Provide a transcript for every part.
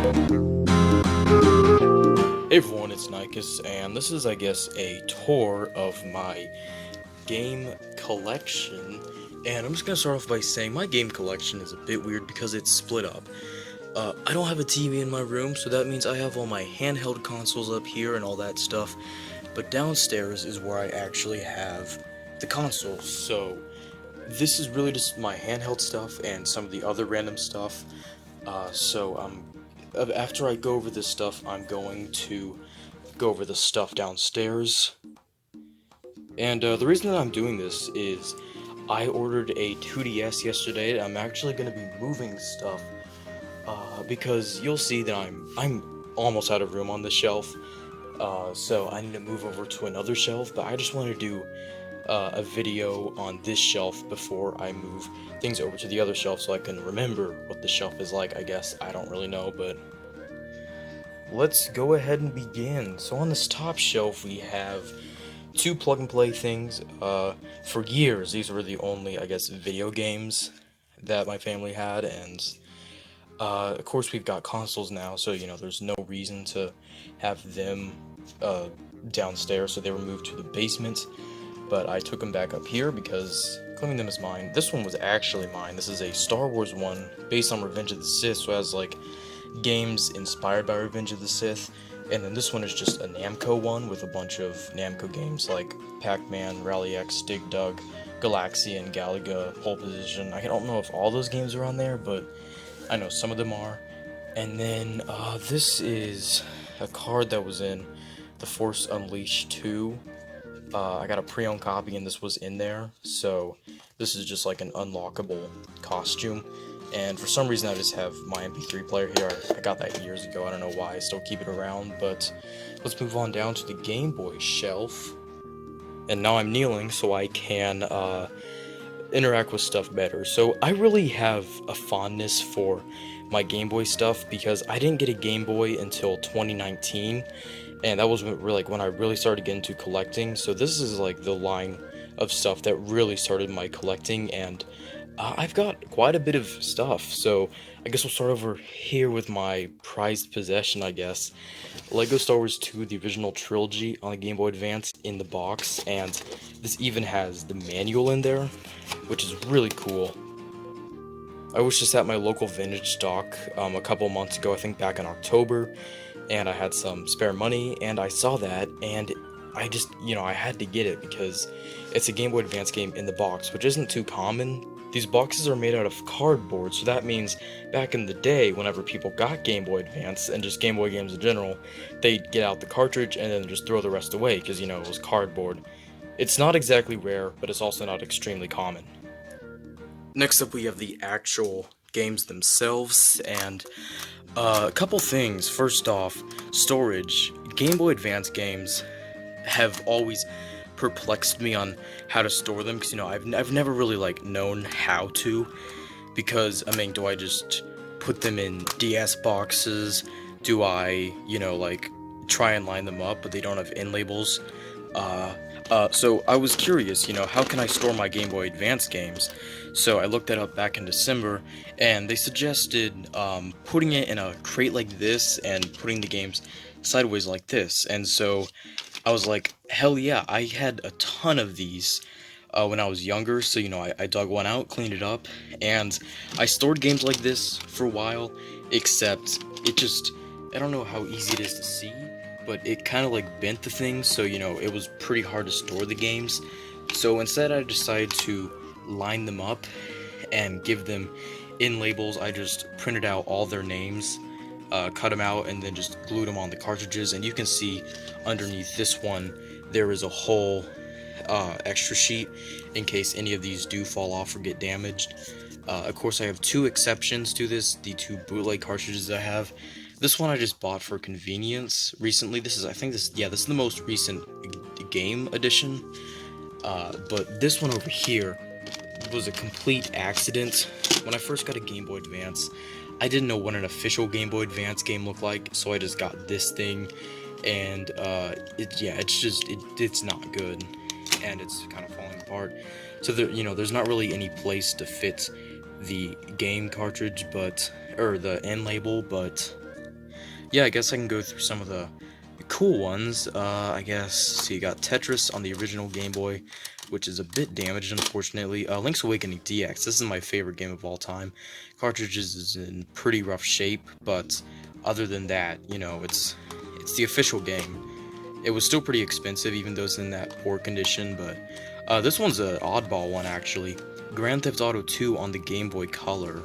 Hey everyone, it's Nikus, and this is, I guess, a tour of my game collection. And I'm just gonna start off by saying my game collection is a bit weird because it's split up. I don't have a TV in my room, so that means I have all my handheld consoles up here and all that stuff. But downstairs is where I actually have the consoles. So this is really just my handheld stuff and some of the other random stuff. After I go over this stuff, I'm going to go over the stuff downstairs. And the reason that I'm doing this is I ordered a 2DS yesterday. I'm actually going to be moving stuff because you'll see that I'm almost out of room on the shelf. So I need to move over to another shelf, but I just want to do a video on this shelf before I move things over to the other shelf so I can remember what the shelf is like, I guess. I don't really know, but let's go ahead and begin. So on this top shelf we have two plug-and-play things. For years, these were the only, I guess, video games that my family had, and of course we've got consoles now, so, there's no reason to have them downstairs, so they were moved to the basement. But I took them back up here because claiming them as mine. This one was actually mine. This is a Star Wars one based on Revenge of the Sith, so it has like games inspired by Revenge of the Sith. And then this one is just a Namco one with a bunch of Namco games like Pac-Man, Rally X, Dig Dug, Galaxian, Galaga, Pole Position. I don't know if all those games are on there, but I know some of them are. And then this is a card that was in The Force Unleashed 2. I got a pre-owned copy and this was in there, so this is just like an unlockable costume. And for some reason I just have my MP3 player here. I got that years ago, I don't know why I still keep it around, but let's move on down to the Game Boy shelf. And now I'm kneeling so I can interact with stuff better. So I really have a fondness for my Game Boy stuff because I didn't get a Game Boy until 2019. And that was when I really started getting into collecting. So this is like the line of stuff that really started my collecting, and I've got quite a bit of stuff. So I guess we'll start over here with my prized possession, I guess. Lego Star Wars 2, the original trilogy on the Game Boy Advance in the box, and this even has the manual in there, which is really cool. I was just at my local vintage stock a couple months ago, I think back in October, and I had some spare money, and I saw that, and I just, I had to get it because it's a Game Boy Advance game in the box, which isn't too common. These boxes are made out of cardboard, so that means back in the day, whenever people got Game Boy Advance, and just Game Boy games in general, they'd get out the cartridge and then just throw the rest away, because, it was cardboard. It's not exactly rare, but it's also not extremely common. Next up we have the actual games themselves, and a couple things. First off, storage. Game Boy Advance games have always perplexed me on how to store them, because I've never really known how to, because do I just put them in DS boxes? Do I try and line them up but they don't have end labels? So I was curious, how can I store my Game Boy Advance games? So I looked that up back in December, and they suggested putting it in a crate like this and putting the games sideways like this. And so I was like, hell yeah, I had a ton of these when I was younger, so I dug one out, cleaned it up, and I stored games like this for a while, except I don't know how easy it is to see, but it kind of bent the thing, so it was pretty hard to store the games. So instead I decided to line them up and give them in labels. I just printed out all their names, cut them out, and then just glued them on the cartridges. And you can see underneath this one there is a whole extra sheet in case any of these do fall off or get damaged. Of course I have two exceptions to this, the two bootleg cartridges I have. This one I just bought for convenience recently. This is the most recent game edition. But this one over here was a complete accident. When I first got a Game Boy Advance, I didn't know what an official Game Boy Advance game looked like, so I just got this thing, and it's not good, and it's kind of falling apart. So there's not really any place to fit the game cartridge, or the end label, but yeah, I guess I can go through some of the cool ones. I guess, so you got Tetris on the original Game Boy, which is a bit damaged, unfortunately. Link's Awakening DX, this is my favorite game of all time. Cartridge is in pretty rough shape, but other than that, you know, it's the official game. It was still pretty expensive, even though it's in that poor condition, but this one's an oddball one, actually. Grand Theft Auto 2 on the Game Boy Color,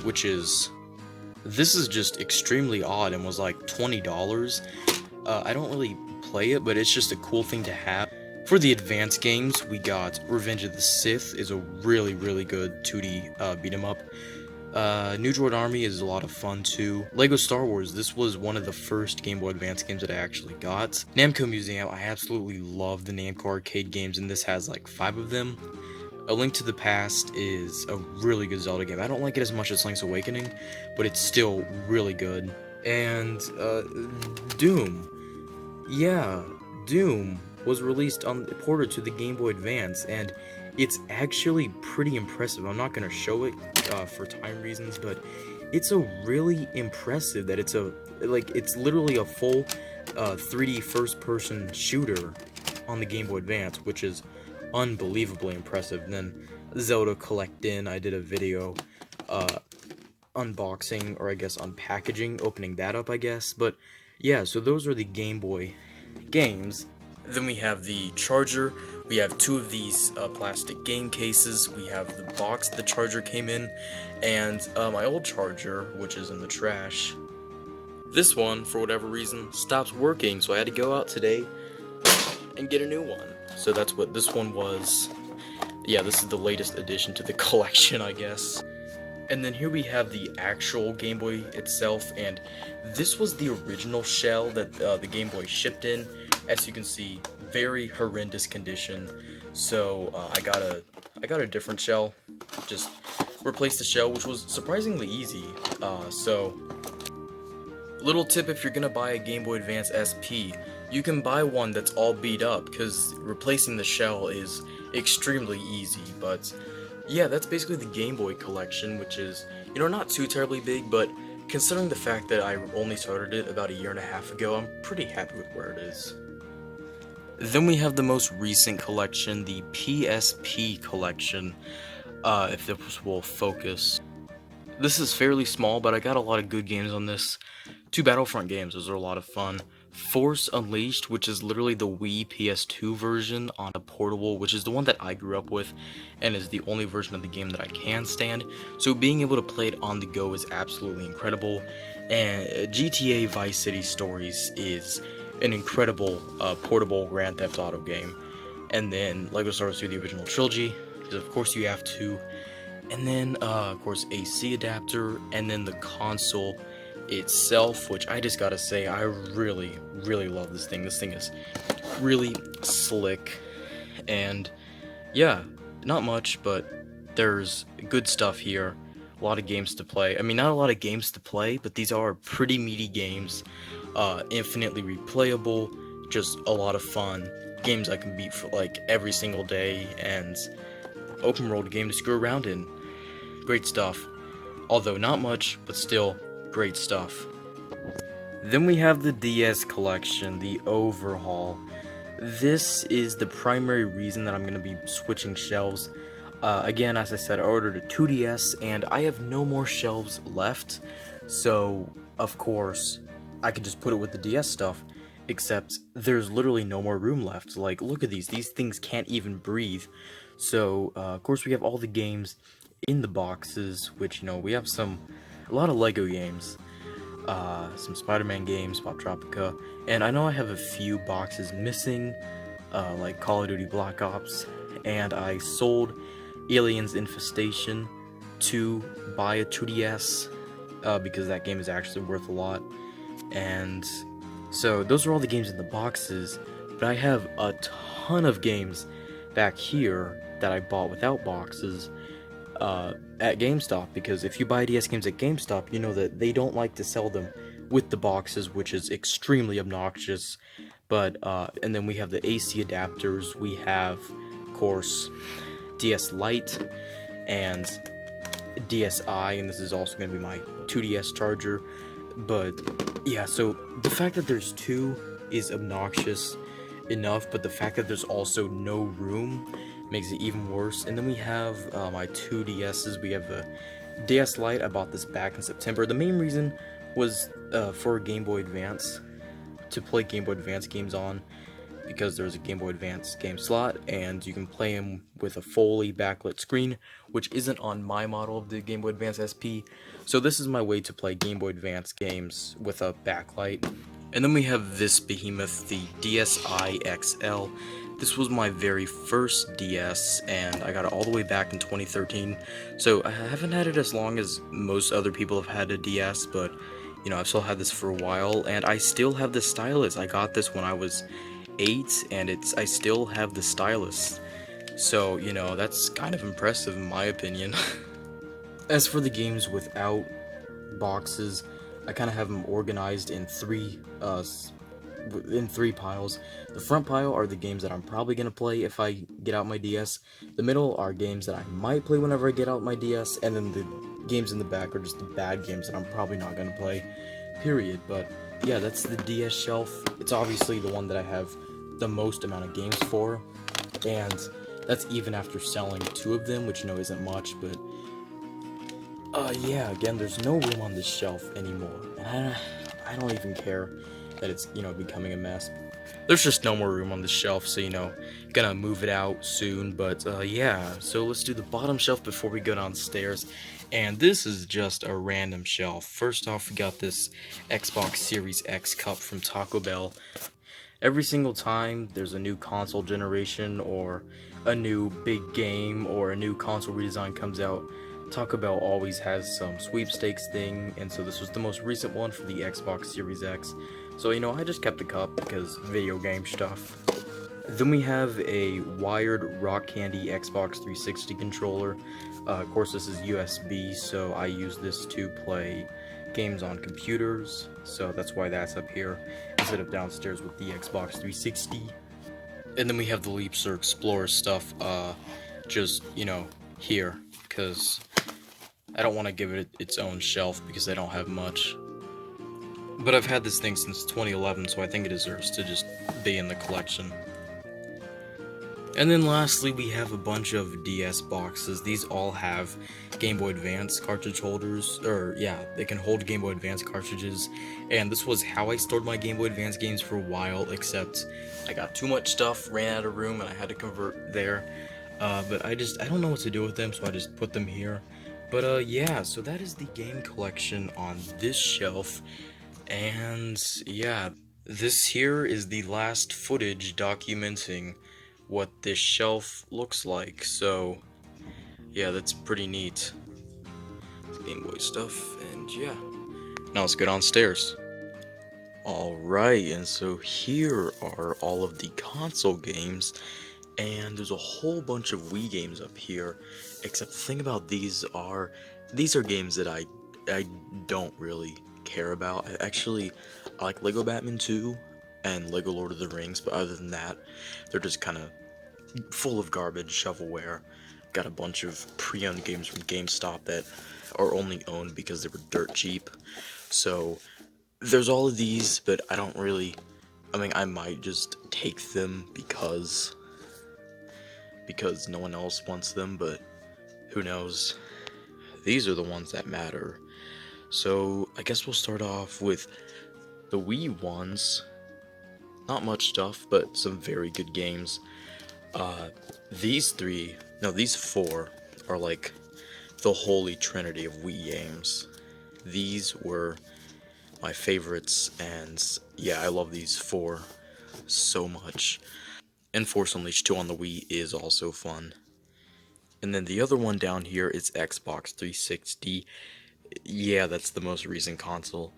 which is... This is just extremely odd and was like $20. I don't really play it, but it's just a cool thing to have. For the advanced games, we got Revenge of the Sith is a really, really good 2D beat 'em up. New Droid Army is a lot of fun too. Lego Star Wars, this was one of the first Game Boy Advance games that I actually got. Namco Museum, I absolutely love the Namco arcade games, and this has like 5 of them. A Link to the Past is a really good Zelda game. I don't like it as much as Link's Awakening, but it's still really good. And, Doom. Yeah, Doom was released on ported to the Game Boy Advance, and it's actually pretty impressive. I'm not gonna show it for time reasons, but it's a really impressive that it's literally a full 3D first-person shooter on the Game Boy Advance, which is unbelievably impressive. And then Zelda Collect In, I did a video unboxing, or I guess unpackaging, opening that up, I guess. But yeah, so those are the Game Boy games. Then we have the charger. We have 2 of these plastic game cases. We have the box the charger came in, and my old charger, which is in the trash. This one, for whatever reason, stops working, so I had to go out today and get a new one. So that's what this one was. Yeah, this is the latest addition to the collection, I guess. And then here we have the actual Game Boy itself, and this was the original shell that the Game Boy shipped in. As you can see, very horrendous condition. So I got a different shell. Just replaced the shell, which was surprisingly easy. So little tip: if you're gonna buy a Game Boy Advance SP, you can buy one that's all beat up, because replacing the shell is extremely easy. But yeah, that's basically the Game Boy collection, which is, you know, not too terribly big, but considering the fact that I only started it about a year and a half ago, I'm pretty happy with where it is. Then we have the most recent collection, the PSP collection, if this will focus. This is fairly small, but I got a lot of good games on this. 2 Battlefront games, those are a lot of fun. Force Unleashed, which is literally the Wii PS2 version on a portable, which is the one that I grew up with, and is the only version of the game that I can stand. So being able to play it on the go is absolutely incredible. And GTA Vice City Stories is an incredible portable Grand Theft Auto game. And then Lego Star Wars 2, the original trilogy, because of course you have to. And then, of course, AC adapter, and then the console itself, which I just gotta say, I really, really love this thing. This thing is really slick, and yeah, not much, but there's good stuff here. A lot of games to play. I mean, not a lot of games to play, but these are pretty meaty games. Infinitely replayable, just a lot of fun. Games I can beat for like every single day, and open world game to screw around in. Great stuff. Although not much, but still great stuff. Then we have the DS collection, the overhaul. This is the primary reason that I'm going to be switching shelves. Again, as I said, I ordered a 2DS, and I have no more shelves left. So, of course, I could just put it with the DS stuff. Except, there's literally no more room left. Like, look at these things can't even breathe. So, of course, we have all the games in the boxes, which, you know, we have a lot of Lego games, some Spider-Man games, Pop Tropica, and I know I have a few boxes missing, like Call of Duty Black Ops, and I sold Aliens Infestation to buy a 2DS, because that game is actually worth a lot. And so those are all the games in the boxes, but I have a ton of games back here that I bought without boxes at GameStop, because if you buy DS games at GameStop, you know that they don't like to sell them with the boxes, which is extremely obnoxious. But and then we have the AC adapters. We have, of course, DS Lite and DSi, and this is also going to be my 2DS charger. But yeah, so the fact that there's two is obnoxious enough, but the fact that there's also no room makes it even worse. And then we have my two DS's. We have the DS Lite. I bought this back in September. The main reason was for Game Boy Advance, to play Game Boy Advance games on, because there's a Game Boy Advance game slot, and you can play them with a fully backlit screen, which isn't on my model of the Game Boy Advance SP. So this is my way to play Game Boy Advance games with a backlight. And then we have this behemoth, the DSi XL. This was my very first DS, and I got it all the way back in 2013. So I haven't had it as long as most other people have had a DS, but you know, I've still had this for a while, and I still have the stylus. I got this when I was 8, and I still have the stylus. So, you know, that's kind of impressive in my opinion. As for the games without boxes, I kind of have them organized in three piles. The front pile are the games that I'm probably gonna play if I get out my DS. The middle are games that I might play whenever I get out my DS, and then the games in the back are just the bad games that I'm probably not gonna play. Period. But yeah, that's the DS shelf. It's obviously the one that I have the most amount of games for, and that's even after selling two of them, which, you know, isn't much, but yeah, again, there's no room on this shelf anymore, and I don't even care that it's, you know, becoming a mess. There's just no more room on this shelf, so, you know, gonna move it out soon, but, yeah, so let's do the bottom shelf before we go downstairs, and this is just a random shelf. First off, we got this Xbox Series X cup from Taco Bell. Every single time there's a new console generation, or a new big game, or a new console redesign comes out, Taco Bell always has some sweepstakes thing, and so this was the most recent one for the Xbox Series X. So, you know, I just kept the cup because video game stuff. Then we have a wired Rock Candy Xbox 360 controller. Of course, this is USB, so I use this to play games on computers, so that's why that's up here instead of downstairs with the Xbox 360. And then we have the Leapster Explorer stuff, just, you know, here, because I don't want to give it its own shelf because I don't have much. But I've had this thing since 2011, so I think it deserves to just be in the collection. And then lastly, we have a bunch of DS boxes. These all have Game Boy Advance cartridge holders, or yeah, they can hold Game Boy Advance cartridges. And this was how I stored my Game Boy Advance games for a while, except I got too much stuff, ran out of room, and I had to convert there. But I don't know what to do with them, so I just put them here. But yeah, so that is the game collection on this shelf. And yeah, this here is the last footage documenting what this shelf looks like. So yeah, that's pretty neat. It's Game Boy stuff, and yeah. Now let's go downstairs. Alright, and so here are all of the console games, and there's a whole bunch of Wii games up here, except the thing about these are games that I don't really care about. I like Lego Batman 2 and Lego Lord of the Rings, but other than that, they're just kind of full of garbage, shovelware. Got a bunch of pre-owned games from GameStop that are only owned because they were dirt cheap. So there's all of these, but I don't really, I mean, I might just take them because no one else wants them, but who knows. These are the ones that matter. So I guess we'll start off with the Wii ones. Not much stuff, but some very good games. These four are like the holy trinity of Wii games. These were my favorites, and yeah, I love these four so much. And Force Unleashed 2 on the Wii is also fun. And then the other one down here is Xbox 360. Yeah, that's the most recent console.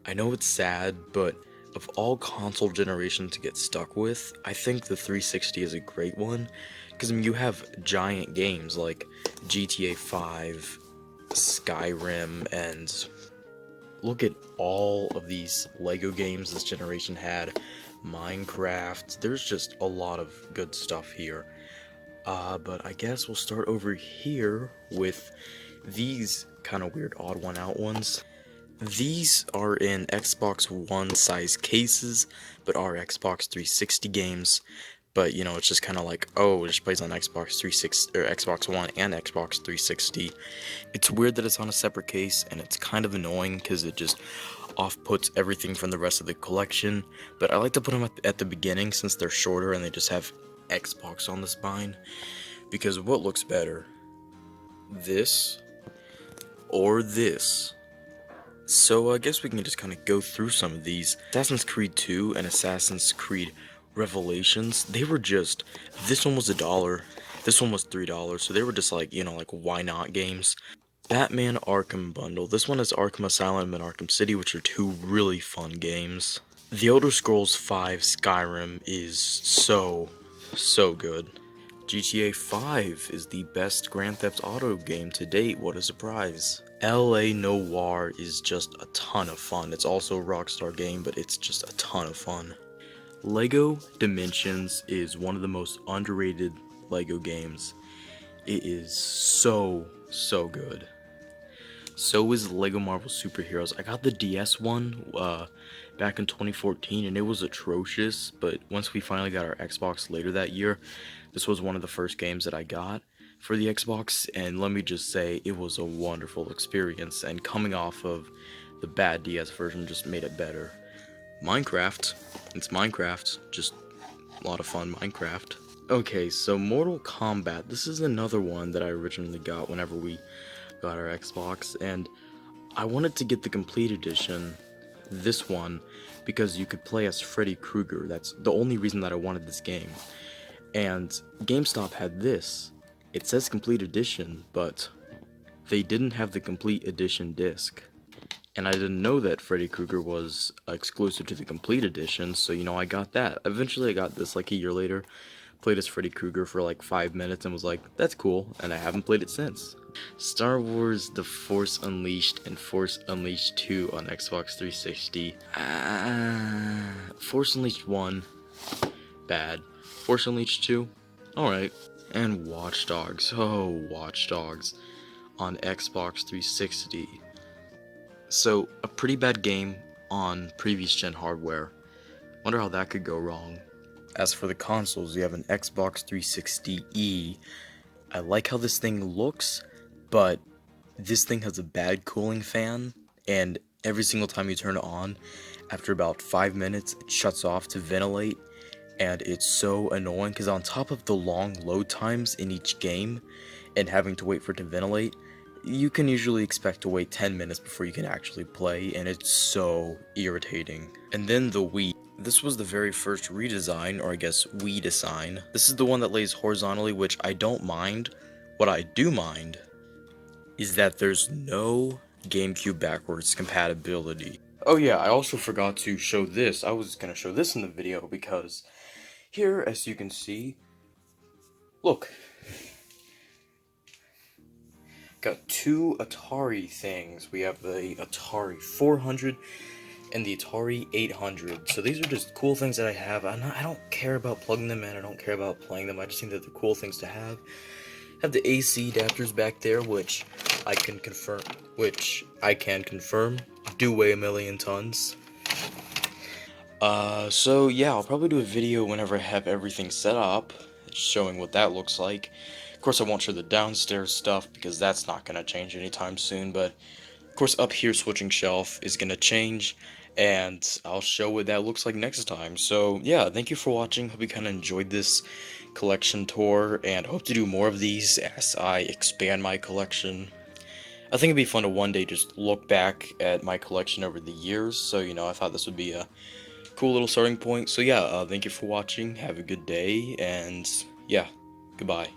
I know it's sad, but of all console generations to get stuck with, I think the 360 is a great one. Because, I mean, you have giant games like GTA 5, Skyrim, and look at all of these Lego games this generation had. Minecraft, there's just a lot of good stuff here. But I guess we'll start over here with these kind of weird odd one out ones. These are in Xbox One size cases, but are Xbox 360 games. But you know, it's just kind of like, oh, it just plays on Xbox 360 or Xbox One and Xbox 360. It's weird that it's on a separate case, and it's kind of annoying because it just off-puts everything from the rest of the collection. But I like to put them at the beginning since they're shorter and they just have Xbox on the spine. Because what looks better, this or this? So I guess we can just kind of go through some of these. Assassin's Creed 2 and Assassin's Creed Revelations, they were just, this one was $1, this one was $3, so they were just like, you know, like why not games. Batman Arkham Bundle, this one has Arkham Asylum and Arkham City, which are two really fun games. The Elder Scrolls V Skyrim is so good. GTA 5 is the best Grand Theft Auto game to date, what a surprise. LA Noire is just a ton of fun. It's also a Rockstar game, but it's just a ton of fun. Lego Dimensions is one of the most underrated Lego games. It is so good. So is Lego Marvel Superheroes. I got the DS one back in 2014 and it was atrocious, but once we finally got our Xbox later that year, this was one of the first games that I got for the Xbox, and let me just say, it was a wonderful experience, and coming off of the bad DS version just made it better. Minecraft, it's Minecraft, just a lot of fun Minecraft. Okay, so Mortal Kombat, this is another one that I originally got whenever we got our Xbox, and I wanted to get the complete edition, this one, because you could play as Freddy Krueger. That's the only reason that I wanted this game. And GameStop had this. It says complete edition, but they didn't have the complete edition disc. And I didn't know that Freddy Krueger was exclusive to the complete edition, so you know, I got that. Eventually I got this like a year later, played as Freddy Krueger for like 5 minutes and was like, that's cool, and I haven't played it since. Star Wars The Force Unleashed and Force Unleashed 2 on Xbox 360. Force Unleashed 1, bad. Force Unleashed 2, alright. And Watch Dogs, oh, Watch Dogs on Xbox 360. So, a pretty bad game on previous gen hardware. Wonder how that could go wrong. As for the consoles, you have an Xbox 360E. I like how this thing looks, but this thing has a bad cooling fan, and every single time you turn it on, after about 5 minutes, it shuts off to ventilate, and it's so annoying because on top of the long load times in each game, and having to wait for it to ventilate, you can usually expect to wait 10 minutes before you can actually play, and it's so irritating. And then the Wii. This was the very first redesign, or I guess Wii design. This is the one that lays horizontally, which I don't mind. What I do mind is that there's no GameCube backwards compatibility. Oh yeah, I also forgot to show this. I was gonna show this in the video because here, as you can see, look. Got two Atari things. We have the Atari 400 and the Atari 800. So these are just cool things that I have. I don't care about plugging them in. I don't care about playing them. I just think that they're cool things to have. Have the AC adapters back there, which I can confirm. Do weigh a million tons. So yeah, I'll probably do a video whenever I have everything set up, showing what that looks like. Of course, I won't show the downstairs stuff because that's not gonna change anytime soon, but of course, up here, switching shelf is gonna change, and I'll show what that looks like next time. So yeah, thank you for watching. Hope you kind of enjoyed this collection tour, and hope to do more of these as I expand my collection. I think it'd be fun to one day just look back at my collection over the years, so you know, I thought this would be a cool little starting point. So yeah, thank you for watching, have a good day, and yeah, goodbye.